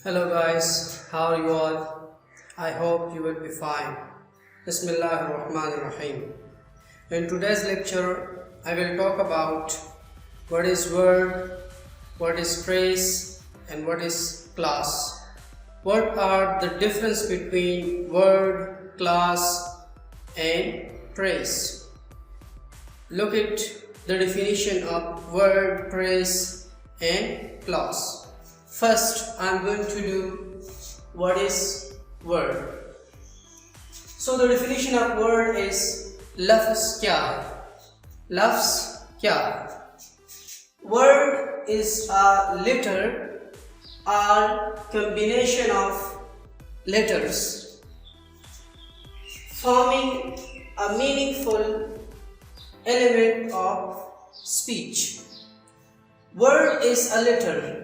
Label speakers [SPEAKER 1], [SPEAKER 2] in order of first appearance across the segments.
[SPEAKER 1] Hello guys, how are you all? I hope you will be fine. Bismillahirrahmanirrahim. In today's lecture, I will talk about what is word, what is phrase, and what is class. What are the difference between word, class, and phrase? Look at the definition of word, phrase, and class. First, I am going to do what is word. So the definition of word is लफ्ज़ क्या है? लफ्ज़ क्या है? Word is a letter or combination of letters forming a meaningful element of speech. Word is a letter.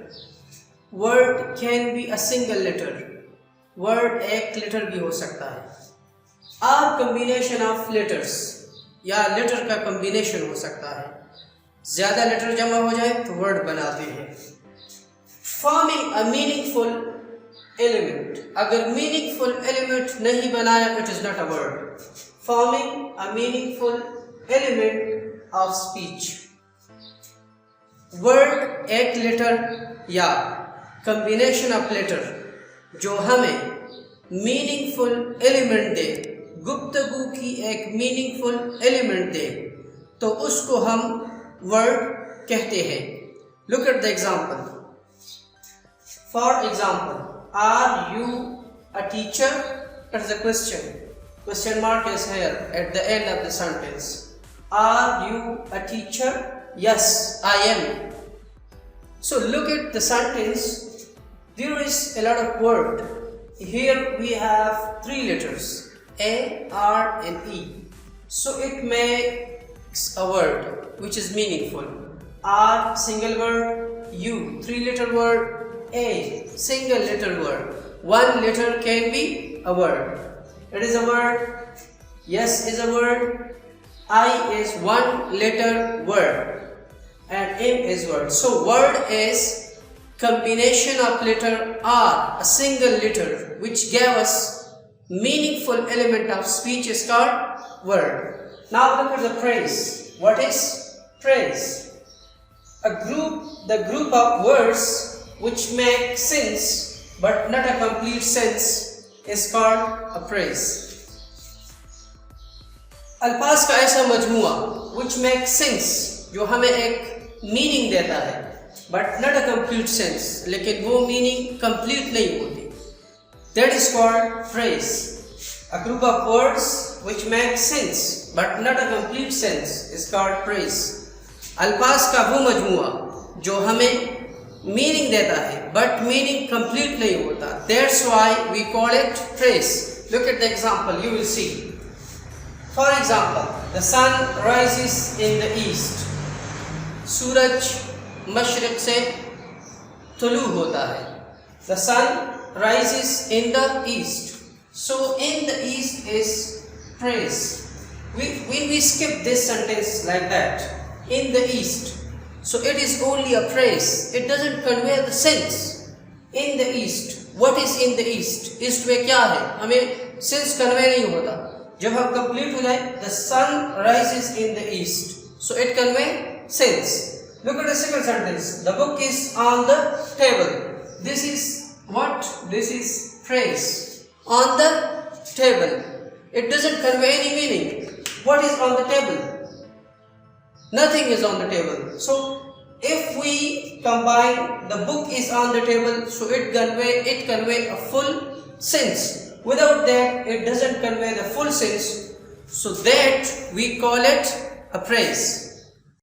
[SPEAKER 1] Word can be a single letter. Word एक letter भी हो सकता है. A combination of letters या letter का combination हो सकता है. ज़्यादा letter जमा हो जाए तो word बनाते हैं. Forming a meaningful element. अगर meaningful element नहीं बनाया, it is not a word. Forming a meaningful element of speech. Word एक letter या combination of letter जो हमें meaningful element दे, गुफ्तगू की एक meaningful element दे, तो उसको हम word कहते हैं. Look at the example. For example, are you a teacher? That's the question. Question mark is here at the end of the sentence. Are you a teacher? Yes, I am. So look at the sentence. There is a lot of word. Here we have three letters, A, R and E. So it makes a word which is meaningful. R, single word. U, three-letter word. A, single letter word. One letter can be a word. It is a word. Yes is a word. I is one letter word. And M is word. So word is combination of letter R, a single letter, which gave us meaningful element of speech is called word. Now look at the phrase. What is phrase? The group of words which make sense but not a complete sense is called a phrase. अल्फाज का ऐसा मजमुआ which makes sense, जो हमें एक meaning देता है, but not a complete sense, लेकिन वो meaning complete नहीं होती, that is called phrase. A group of words which make sense but not a complete sense is called phrase. अल्फाज का वो मजमुआ जो हमें meaning देता है but meaning complete नहीं होता, that's why we call it phrase. Look at the example, you will see. For example, the sun rises in the east. सूरज मशरिक से तुलू होता है. The sun rises in the east. So in the east is phrase. When we skip this sentence like that, in the east, so it is only a phrase. It doesn't convey the sense. In the east. What is in the east? East में क्या है? हमें sense convey नहीं होता. जब हम complete हो जाए, the sun rises in the east. So it convey sense. Look at the second sentence. The book is on the table. This is what? This is phrase. On the table. It doesn't convey any meaning. What is on the table? Nothing is on the table. So if we combine the book is on the table, so it convey a full sense. Without that, it doesn't convey the full sense. So that we call it a phrase.